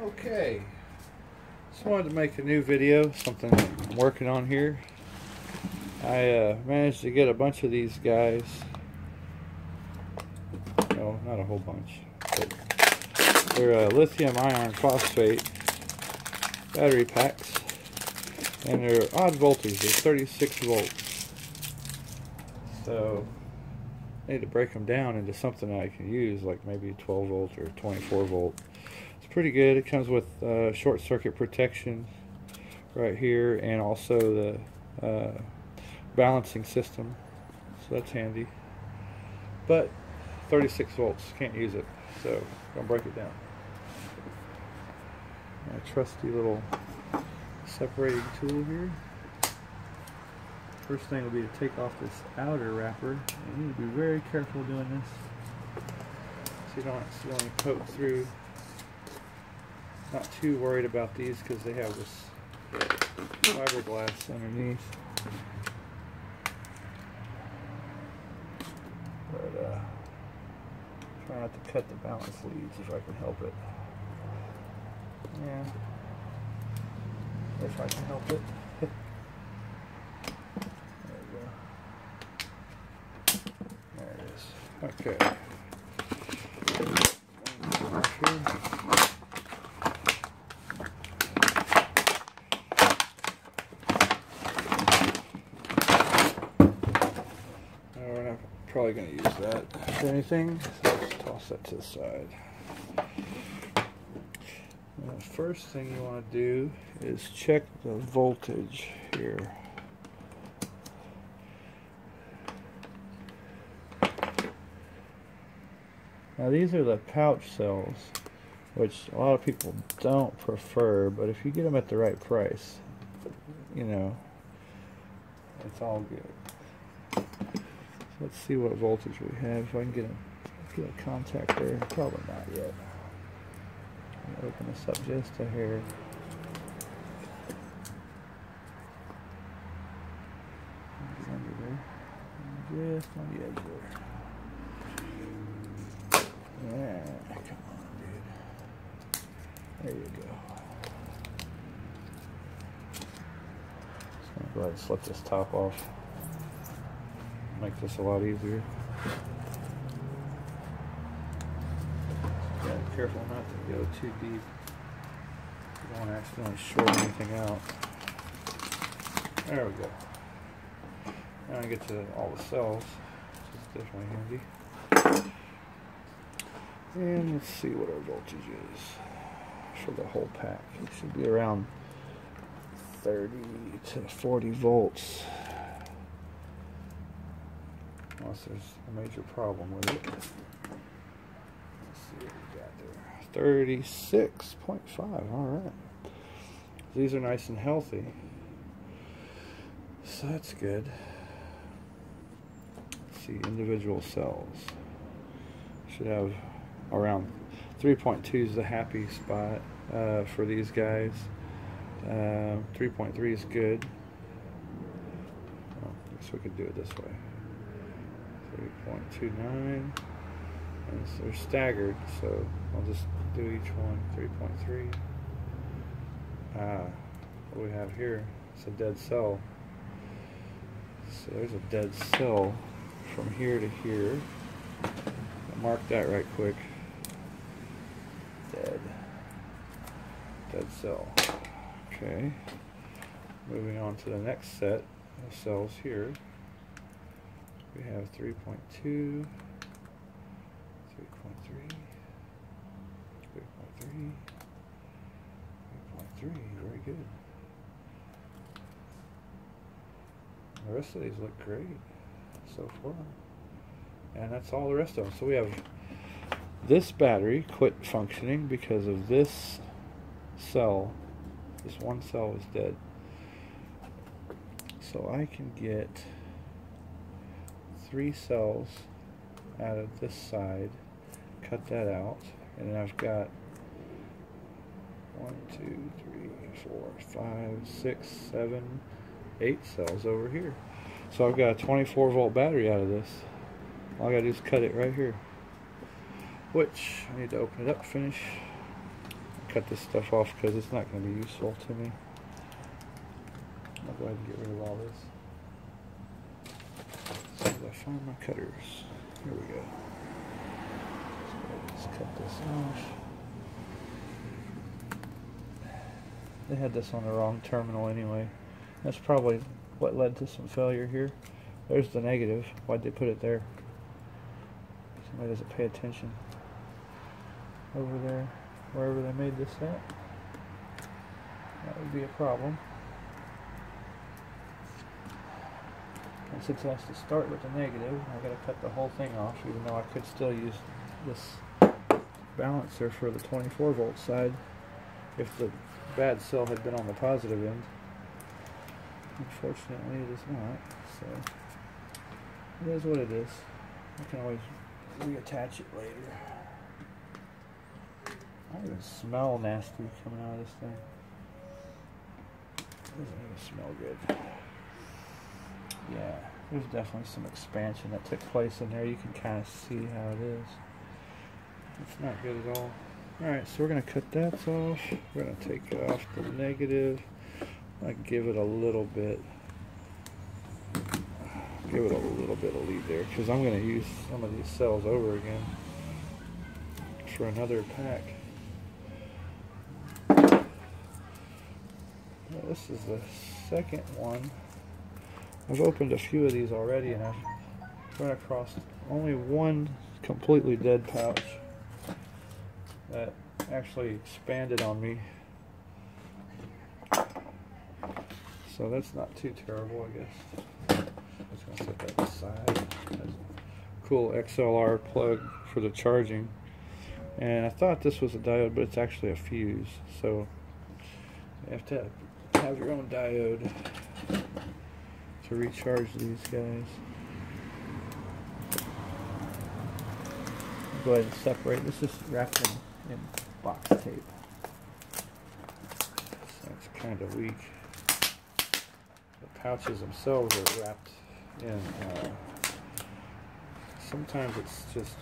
Okay, just wanted to make a new video, something I'm working on here. I managed to get a bunch of these guys. No, not a whole bunch, but they're lithium iron phosphate battery packs, and they're odd voltage. They're 36 volts. So I need to break them down into something that I can use, like maybe 12 volt or 24 volt. It's pretty good. It comes with short circuit protection right here, and also the balancing system, so that's handy. But 36 volts, can't use it, so I'm gonna break it down. My trusty little separating tool here. First thing will be to take off this outer wrapper. You need to be very careful doing this so you don't accidentally poke through. Not too worried about these because they have this fiberglass underneath. But try not to cut the balance leads if I can help it. Yeah, if I can help it. There we go. There it is. Okay. We're not probably going to use that for anything, so let's toss that to the side. The first thing you want to do is check the voltage here. Now these are the pouch cells, which a lot of people don't prefer, but if you get them at the right price, you know, it's all good. So let's see what voltage we have. If I can get a contact there, probably not yet. Open this up just a hair. Under there. Just on the edge there. Yeah, come on, dude. There you go. Just gonna go ahead and slip this top off. Make this a lot easier. Careful not to go too deep. You don't want to accidentally short anything out. There we go. Now I get to all the cells, which is definitely handy. And let's see what our voltage is for the whole pack. It should be around 30 to 40 volts. Unless there's a major problem with it. 36.5. Alright. These are nice and healthy, so that's good. Let's see, individual cells should have around 3.2 is the happy spot for these guys. 3.3 is good. Well, I guess we could do it this way. 3.29. And so they're staggered, so I'll just do each one. 3.3. What we have here, it's a dead cell. So there's a dead cell from here to here. I'll mark that right quick. Dead cell. Okay. Moving on to the next set of cells here. We have 3.2. 3.3, very good. The rest of these look great so far. And that's all the rest of them. So we have this battery quit functioning because of this cell. This one cell is dead. So I can get 3 cells out of this side, cut that out, and then I've got 1, 2, 3, 4, 5, 6, 7, 8 cells over here. So I've got a 24 volt battery out of this. All I gotta do is cut it right here. Which I need to open it up, finish, cut this stuff off because it's not going to be useful to me. I'll go ahead and get rid of all this. As soon as I find my cutters. Here we go. So let's cut this off. They had this on the wrong terminal anyway. That's probably what led to some failure here. There's the negative. Why'd they put it there? Somebody doesn't pay attention. Over there, wherever they made this at. That would be a problem. And since it has to start with the negative, I gotta cut the whole thing off, even though I could still use this balancer for the 24 volt side if the bad cell had been on the positive end. Unfortunately, it is not, so it is what it is. I can always reattach it later. I even smell nasty coming out of this thing. It doesn't even smell good. Yeah, there's definitely some expansion that took place in there. You can kind of see how it is. It's not good at all. Alright, so we're going to cut that off. We're going to take off the negative. I give it a little bit. Give it a little bit of lead there, because I'm going to use some of these cells over again for another pack. Well, this is the second one. I've opened a few of these already, and I've run across only one completely dead pouch that actually expanded on me. So that's not too terrible, I guess. I'm just going to set that aside. That's a cool XLR plug for the charging. And I thought this was a diode, but it's actually a fuse. So you have to have your own diode to recharge these guys. Go ahead and separate. This is wrapped in box tape. So it's kind of weak. The pouches themselves are wrapped in, sometimes it's just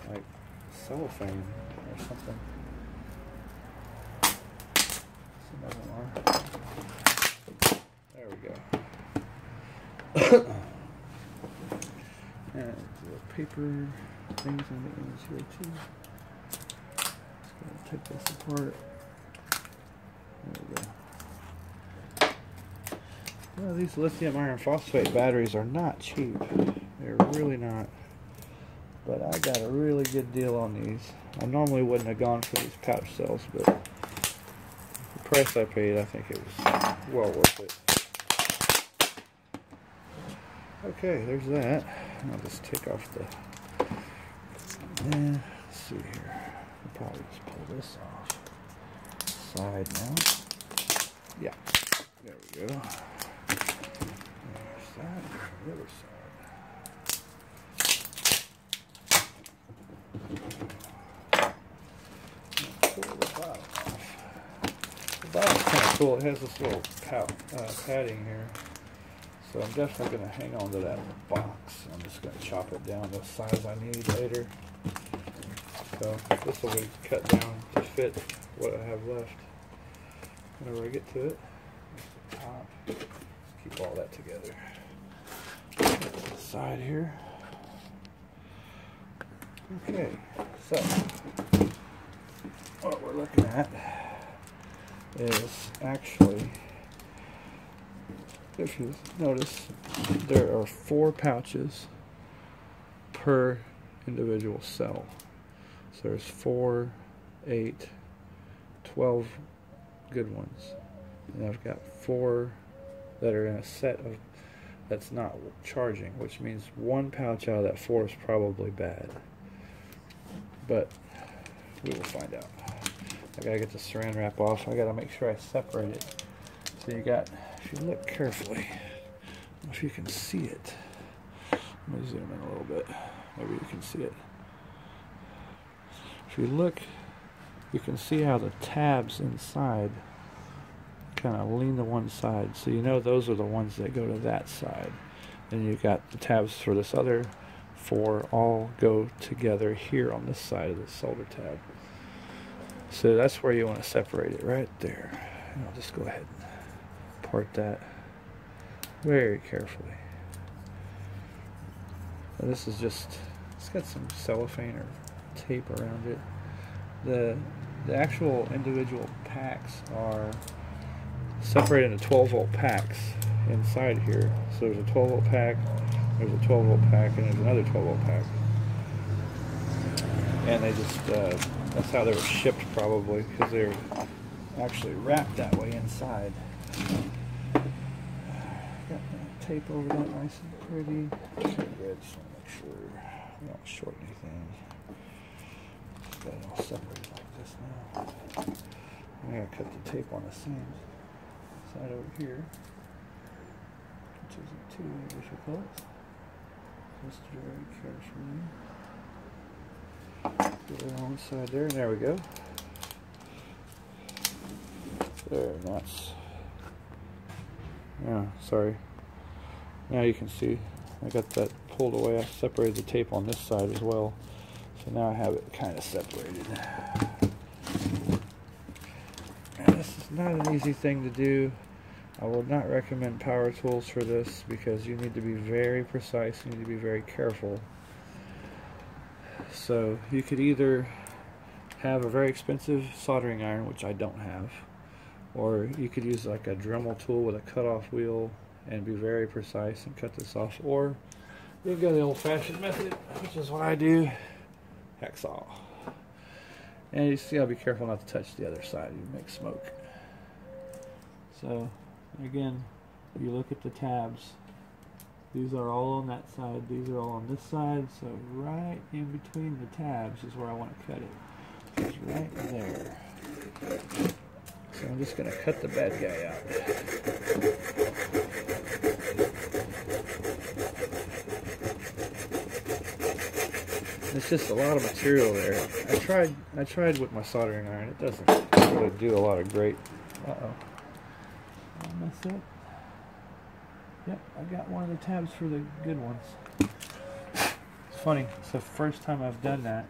like cellophane or something. That's another one. There we go. And the paper things on the ends here too. Just gonna take this apart. There we go. Well, these lithium iron phosphate batteries are not cheap. They're really not. But I got a really good deal on these. I normally wouldn't have gone for these pouch cells, but the price I paid, I think it was well worth it. Okay, there's that. I'll just take off the... let's see here. I'll probably just pull this off. Side now. Yeah, there we go. There's that. The other side. Pull the bottom off. The bottom's kind of cool. It has this little padding here. So I'm definitely going to hang on to that box. I'm just going to chop it down the size I need later. So this will be cut down to fit what I have left whenever I get to it. The top. Keep all that together. The side here. Okay, so what we're looking at is actually, if you notice, there are 4 pouches per individual cell. So there's 4, 8, 12 good ones. And I've got 4 that are in a set of that's not charging, which means 1 pouch out of that 4 is probably bad. But we will find out. I gotta get the saran wrap off. I gotta make sure I separate it. So you got, if you look carefully, I don't know if you can see it. Let me zoom in a little bit. Maybe you can see it. If you look, you can see how the tabs inside kind of lean to one side. So you know those are the ones that go to that side. And you've got the tabs for this other 4 all go together here on this side of the solder tab. So that's where you want to separate it, right there. And I'll just go ahead and part that very carefully. Now this is just, it's got some cellophane or tape around it. The actual individual packs are separated into 12-volt packs inside here. So there's a 12-volt pack, there's a 12-volt pack, and there's another 12-volt pack. And they just, that's how they were shipped probably, because they're actually wrapped that way inside. Got the tape over that nice and pretty. Okay, good, just want to make sure we don't short anything. Got it all separated like this now. I'm going to cut the tape on the same side over here, which isn't too difficult. Just very carefully. Get it on the side there, and there we go. There, that's. Yeah, sorry. Now you can see I got that pulled away. I separated the tape on this side as well. So now I have it kind of separated. And this is not an easy thing to do. I would not recommend power tools for this because you need to be very precise, you need to be very careful. So you could either have a very expensive soldering iron, which I don't have, or you could use like a Dremel tool with a cut-off wheel and be very precise and cut this off, or you can go the old-fashioned method, which is what I do, hacksaw. And you just gotta be careful not to touch the other side, you make smoke. So again, you look at the tabs. These are all on that side, these are all on this side, so right in between the tabs is where I want to cut it. It's right there. So I'm just going to cut the bad guy out. It's just a lot of material there. I tried with my soldering iron. It doesn't really do a lot of great. Uh-oh. Did I mess up? Yep, I got one of the tabs for the good ones. It's funny, it's the first time I've done that,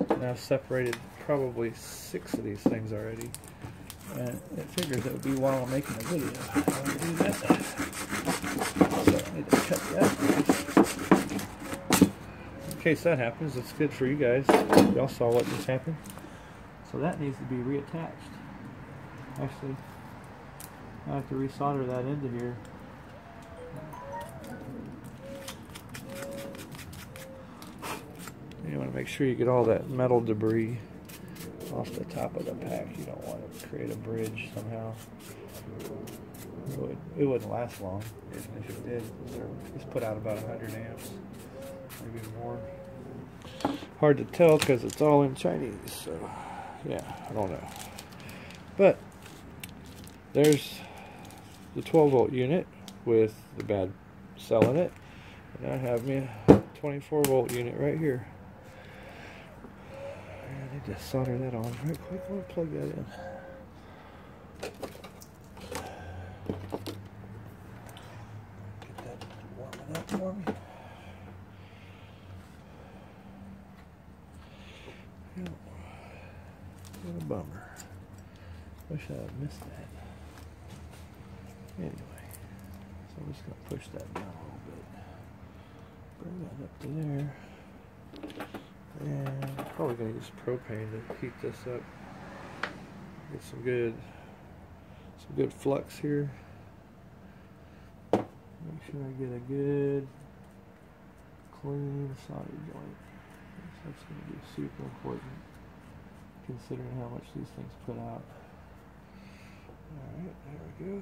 and I've separated probably 6 of these things already. And it figures it would be while I'm making a video. I want to do that. So I need to cut that. In case that happens, it's good for you guys. Y'all saw what just happened. So that needs to be reattached. Actually, I have to resolder that into here. You want to make sure you get all that metal debris off the top of the pack. You don't want to create a bridge somehow. It wouldn't last long, even if it did. It's put out about 100 amps, maybe more. Hard to tell because it's all in Chinese, so yeah, I don't know. But there's the 12-volt unit with the bad cell in it, and I have me a 24-volt unit right here. I need to solder that on right quick. I'm going to plug that in. Get that warming up for me. What a bummer. Wish I had missed that. Anyway, so I'm just going to push that down a little bit. Bring that up to there. And I'm probably going to use propane to heat this up. Get some good flux here. Make sure I get a good clean solder joint. That's going to be super important considering how much these things put out. Alright, there we go.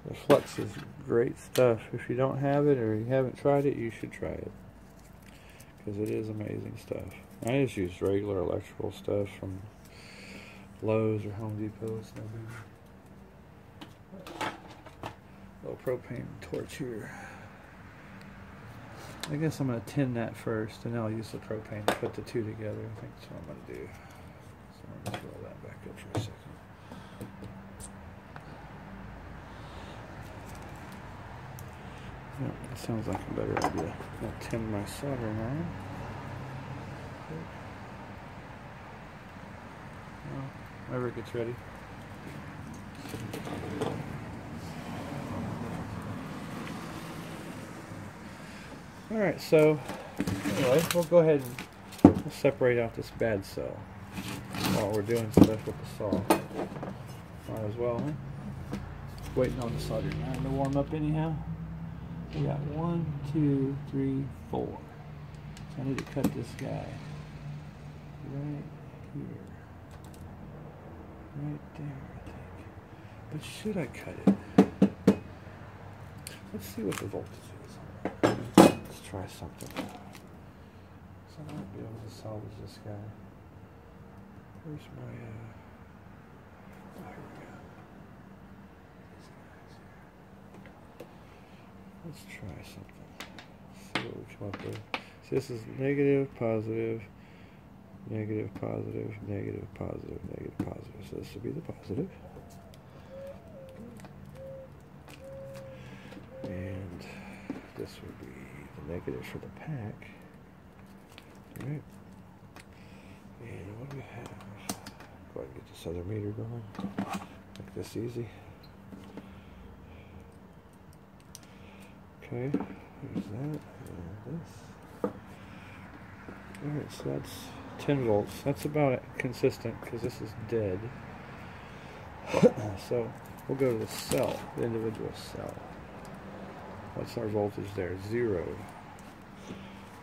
The flux is great stuff. If you don't have it or you haven't tried it, you should try it. Because it is amazing stuff. I just use regular electrical stuff from Lowe's or Home Depot. It's no big. Little propane torch here. I guess I'm going to tin that first, and then I'll use the propane to put the two together. I think that's what I'm going to do. So I'm going to roll that back up for a second. Yep, that sounds like a better idea. I'll tin my soldering iron. quick. Well, whenever it gets ready. Alright, so anyway, we'll go ahead and separate out this bad cell while we're doing stuff with the saw. Might as well, huh? Waiting on the soldering iron to warm up anyhow. We got 1, 2, 3, 4. So I need to cut this guy right here. Right there, I think. But should I cut it? Let's see what the voltage is. Let's try something. So I might be able to salvage this guy. Where's my, oh, here we go. These guys here. Let's try something. See what we come up with. So this is negative, positive, negative, positive, negative, positive, negative, positive. So this would be the positive. And this would be the negative for the pack. Alright. And what do we have? Go ahead and get this other meter going. Make this easy. Okay, there's that, and this. Alright, so that's 10 volts. That's about consistent because this is dead. So we'll go to the cell, the individual cell. What's our voltage there? 0.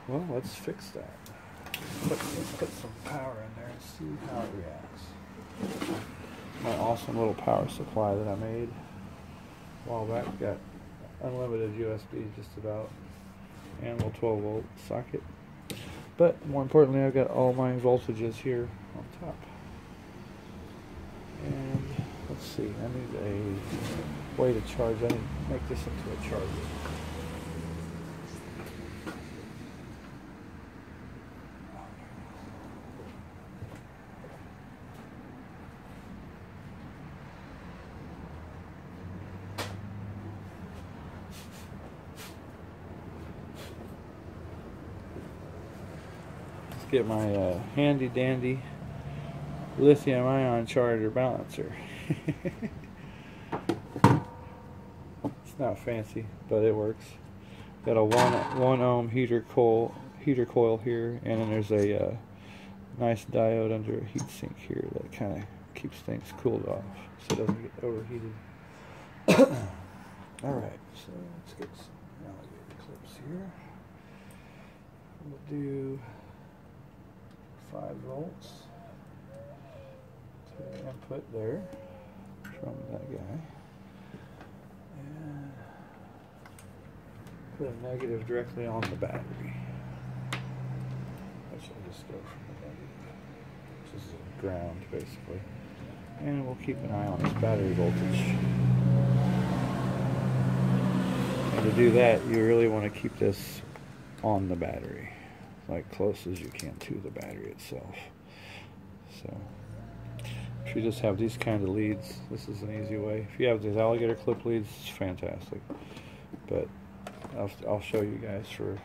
Well, let's fix that. Let's put some power in there and see how it reacts. My awesome little power supply that I made a while back. Got unlimited USB just about, and a 12 volt socket. But more importantly, I've got all my voltages here on top. And let's see, I need a way to charge. I need to make this into a charger. Get my handy dandy lithium ion charger balancer. It's not fancy, but it works. Got a 1 ohm heater coil here, and then there's a nice diode under a heatsink here that kind of keeps things cooled off so it doesn't get overheated. Alright, so let's get some alligator clips here. We'll do 5 volts to the input there from that guy, and put a negative directly on the battery, which will just go from the negative, which is ground basically, and we'll keep an eye on this battery voltage. And to do that, you really want to keep this on the battery, like close as you can to the battery itself. So if you just have these kind of leads, this is an easy way. If you have these alligator clip leads, it's fantastic. But I'll show you guys for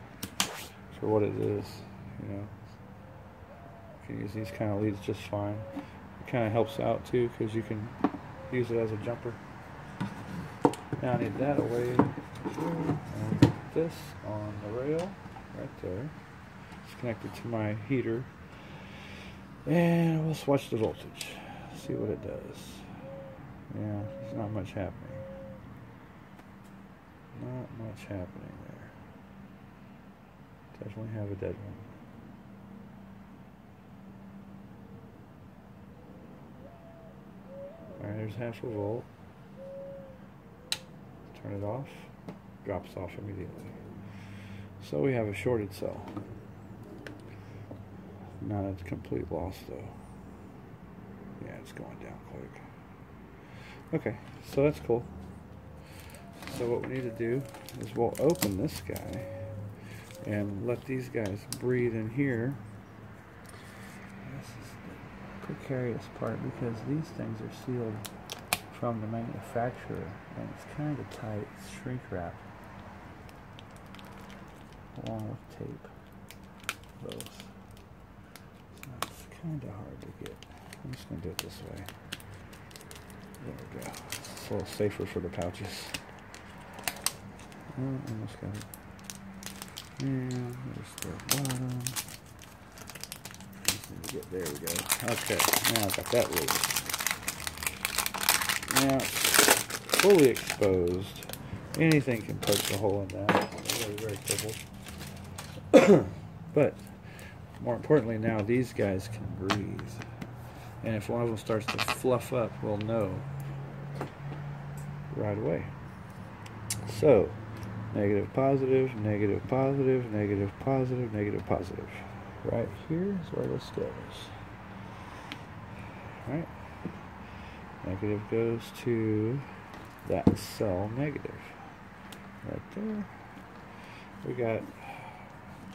what it is. You know, you can use these kind of leads just fine. It kind of helps out too because you can use it as a jumper. Now I need that away, and this on the rail right there. Connected to my heater, and we'll watch the voltage, see what it does. Yeah, there's not much happening. Not much happening there. Definitely have a dead one. Alright, there's half a volt. Turn it off. Drops off immediately. So we have a shorted cell. Not a complete loss though. Yeah, it's going down quick. Okay, so that's cool. So what we need to do is we'll open this guy and let these guys breathe in here. This is the precarious part because these things are sealed from the manufacturer and it's kind of tight. It's shrink wrap along with tape. Both. kind of hard to get. I'm just going to do it this way. There we go. It's a little safer for the pouches. Oh, almost got it. And there's the bottom. There we go. Okay, now I've got that loose. Now it's fully exposed. Anything can poke a hole in that. Very, very careful. But more importantly, now these guys can breathe. And if one of them starts to fluff up, we'll know right away. So, negative, positive, negative, positive, negative, positive, negative, positive. Right here is where this goes. Right? Negative goes to that cell negative. Right there. We got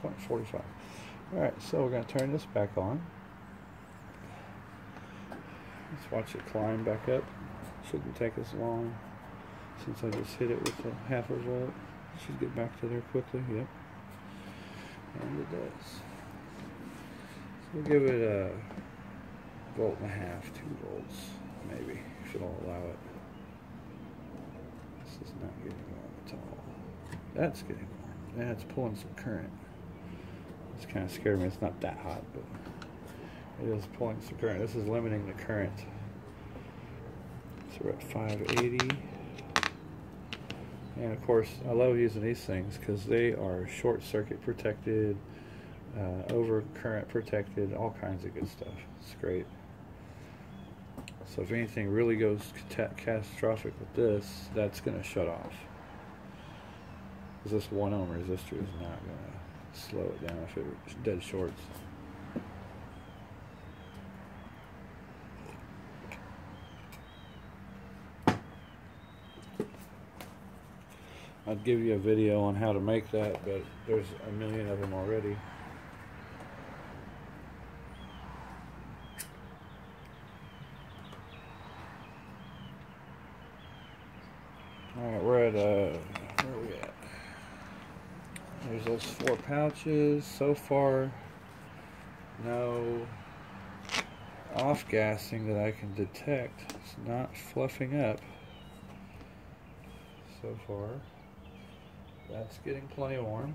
0.45. Alright, so we're going to turn this back on. Let's watch it climb back up. Shouldn't take us long since I just hit it with a half a volt. Should get back to there quickly. Yep. And it does. We'll give it a 1.5 volts, 2 volts, maybe, if it'll allow it. This is not getting warm at all. That's getting warm. Yeah, it's pulling some current. It's kind of scared me. It's not that hot, but it is pulling some current. This is limiting the current. So we're at 580. And of course, I love using these things because they are short circuit protected, over current protected, all kinds of good stuff. It's great. So if anything really goes catastrophic with this, that's going to shut off. Because this 1 ohm resistor is not going to slow it down if it dead shorts. I'd give you a video on how to make that, but there's a million of them already. Alright, we're at, where are we at? There's those 4 pouches. So far, no off-gassing that I can detect. It's not fluffing up so far. That's getting plenty warm.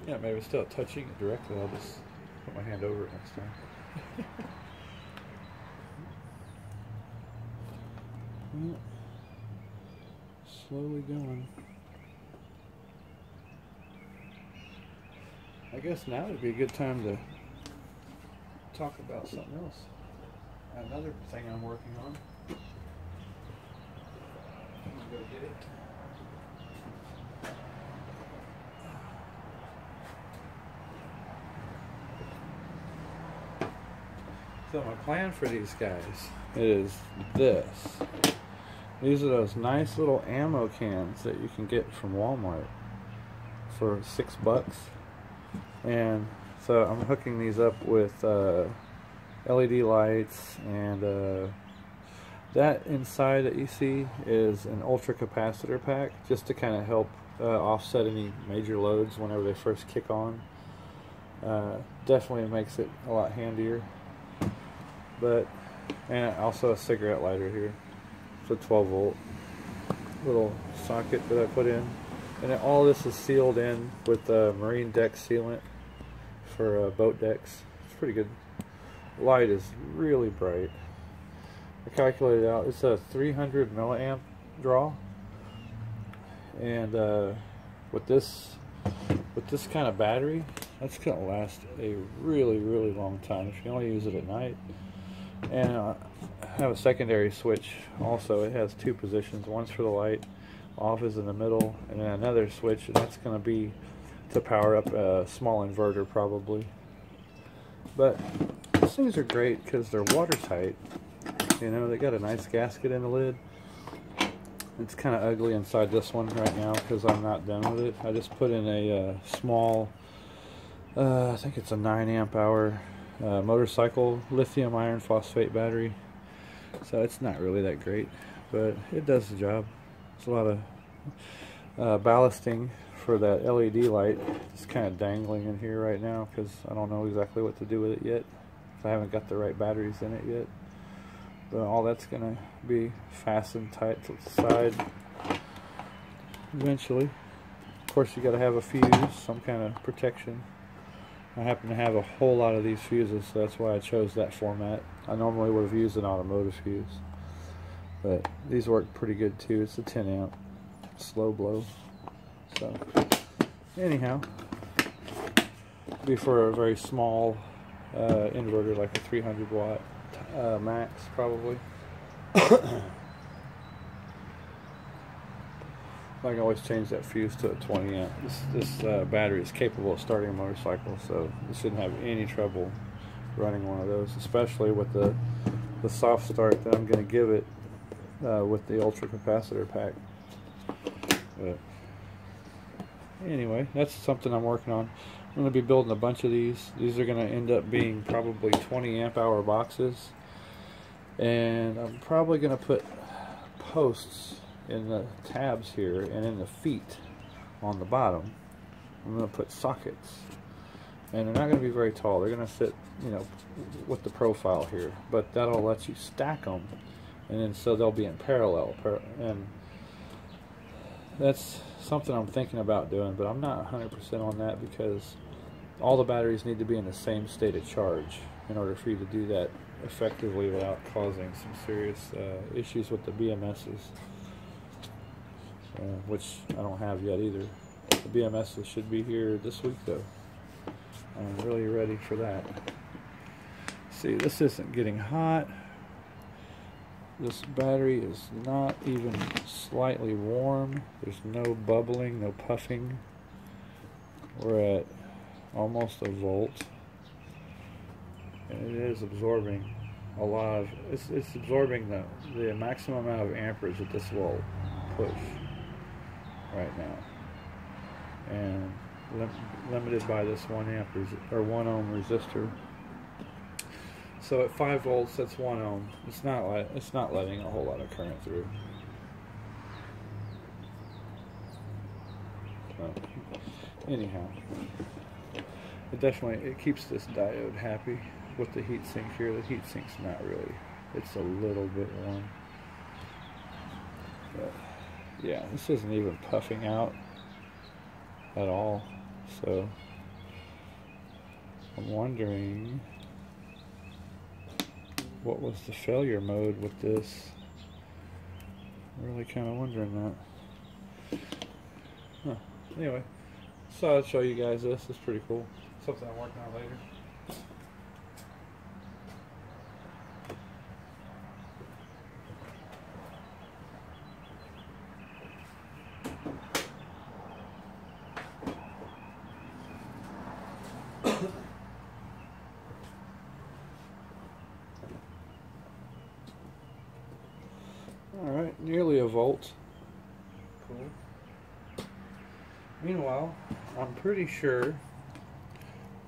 Yeah, maybe still touching it directly. I'll just put my hand over it next time. Well, slowly going. I guess now would be a good time to talk about something else. Another thing I'm working on. I'm gonna go get it. So my plan for these guys is this. These are those nice little ammo cans that you can get from Walmart for $6. And so I'm hooking these up with LED lights, and that inside that you see is an ultra capacitor pack, just to kind of help offset any major loads whenever they first kick on. Definitely makes it a lot handier. But, and also a cigarette lighter here. It's a 12 volt little socket that I put in. And then all this is sealed in with marine deck sealant for boat decks. It's pretty good. Light is really bright. I calculated out, it's a 300 milliamp draw. And with this kind of battery, that's going to last a really, really long time if you only use it at night. And I have a secondary switch also. It has 2 positions. One's for the light, off is in the middle, and then another switch, and that's going to be to power up a small inverter probably. But these things are great because they're watertight. You know, they got a nice gasket in the lid. It's kind of ugly inside this one right now because I'm not done with it. I just put in a small, I think it's a 9 amp hour motorcycle lithium iron phosphate battery. So it's not really that great, but it does the job. It's a lot of ballasting for that LED light. It's kind of dangling in here right now because I don't know exactly what to do with it yet. I haven't got the right batteries in it yet. But all that's going to be fastened tight to the side eventually. Of course, you got to have a fuse, some kind of protection. I happen to have a whole lot of these fuses, so that's why I chose that format. I normally would have used an automotive fuse, but these work pretty good too. It's a 10 amp slow blow. So anyhow, be for a very small inverter, like a 300 watt max probably. I can always change that fuse to a 20 amp. This battery is capable of starting a motorcycle, so you shouldn't have any trouble running one of those, especially with the soft start that I'm going to give it with the ultra capacitor pack. But anyway, that's something I'm working on. I'm going to be building a bunch of these. These are going to end up being probably 20 amp hour boxes, and I'm probably going to put posts in the tabs here and in the feet on the bottom. I'm going to put sockets, and they're not going to be very tall. They're going to sit, you know, with the profile here, but that'll let you stack them, and then so they'll be in parallel. And that's something I'm thinking about doing, but I'm not 100% on that because all the batteries need to be in the same state of charge in order for you to do that effectively without causing some serious issues with the BMSs. Which I don't have yet either. The BMSs should be here this week though. I'm really ready for that. See, this isn't getting hot. This battery is not even slightly warm. There's no bubbling, no puffing. We're at almost a volt. And it is absorbing a lot of, it's absorbing the maximum amount of amperage that this will push right now, and limited by this 1 amp or 1 ohm resistor. So at 5 volts, that's 1 ohm. It's not letting a whole lot of current through. So, anyhow, it keeps this diode happy with the heatsink here. The heatsink's not really. It's a little bit warm. But yeah, this isn't even puffing out at all, so I'm wondering what was the failure mode with this. I'm really kind of wondering that. Huh. Anyway, so I'll show you guys this. It's pretty cool. Something I'm working on later. Alright, nearly a volt. Cool. Meanwhile, I'm pretty sure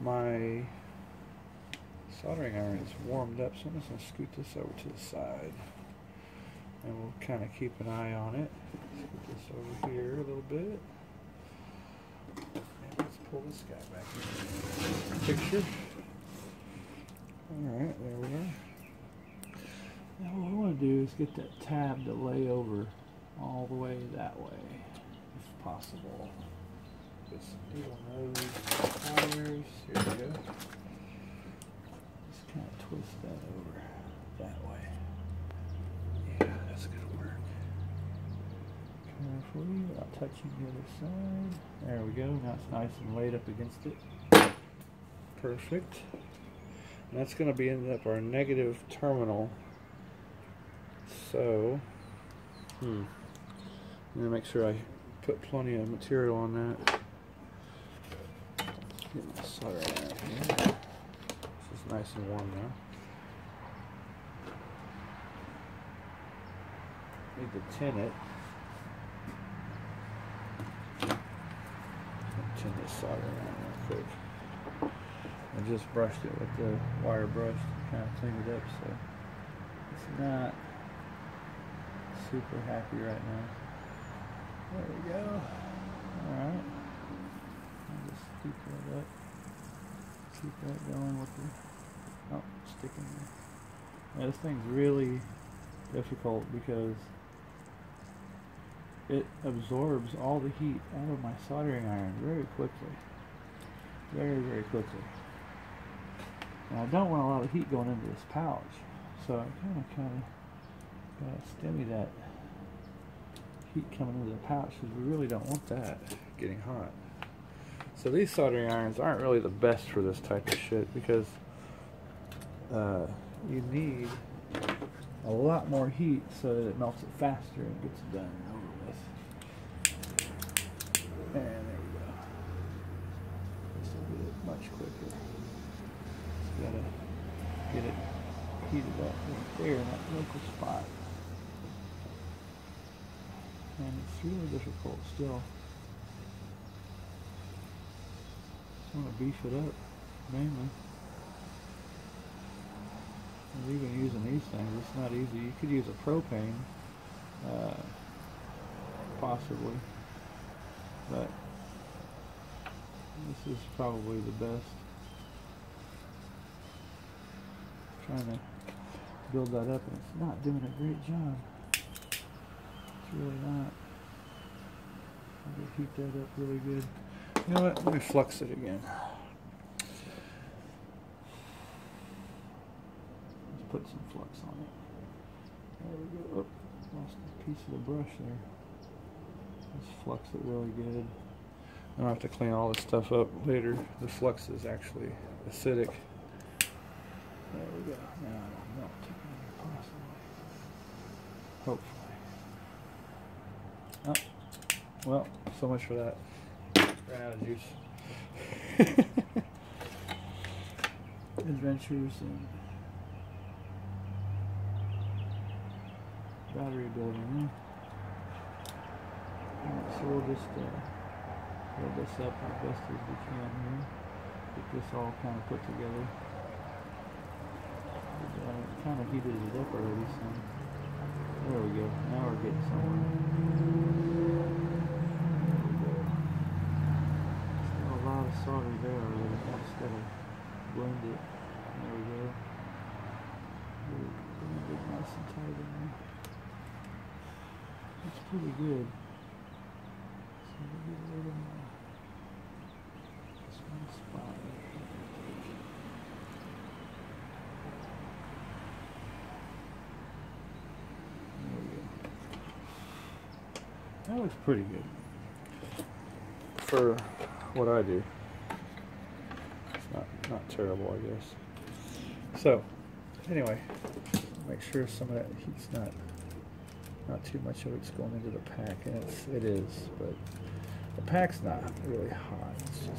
my soldering iron is warmed up, so I'm just going to scoot this over to the side. And we'll kind of keep an eye on it. Scoot this over here a little bit. And let's pull this guy back into the picture. Alright, there we are. Now what I want to do is get that tab to lay over all the way that way, if possible. Get some needle nose pliers. Here we go. Just kind of twist that over that way. Yeah, that's going to work. Carefully, without touching the other side. There we go. Now it's nice and laid up against it. Perfect. And that's going to be end up our negative terminal. So, I'm going to make sure I put plenty of material on that. Get my solder iron here. This is nice and warm now. Need to tin it. Tin this solder iron real quick. I just brushed it with the wire brush to kind of clean it up, so it's not super happy right now. There we go. Alright. keep that up. Keep that going with the, oh, sticking there. Yeah, this thing's really difficult because it absorbs all the heat out of my soldering iron very quickly. Very, very quickly. And I don't want a lot of heat going into this pouch. So I kind of gotta stimmy that heat coming into the pouch because we really don't want that getting hot. So these soldering irons aren't really the best for this type of shit because you need a lot more heat so that it melts it faster and gets it done and over with. And there we go. This will get it much quicker. Just gotta get it heated up right there in that local spot. And it's really difficult still. I want to beef it up, mainly. And even using these things, it's not easy. You could use a propane, possibly, but this is probably the best. Trying to build that up, and it's not doing a great job. It's really not. I'm going to heat that up really good. You know what? Let me flux it again. Let's put some flux on it. There we go. Oh, lost a piece of the brush there. Let's flux it really good. I don't have to clean all this stuff up later. The flux is actually acidic. There we go. Now it'll melt possibly. Hopefully. Oh, well, so much for that. Ran out of juice. Adventures and battery building. Alright, so we'll just build this up as best as we can here. Get this all kind of put together. Kind of heated it up already, so there we go. Now we're getting somewhere. A lot of solder there already. I just gotta blend it. There we go. Blend it nice and tight in there. That's pretty good. So we'll get a little more. This one spot. There we go. That looks pretty good. For what I do. It's not terrible, I guess. So, anyway, make sure some of that heat's not too much of it's going into the pack, and it is, but the pack's not really hot. It's just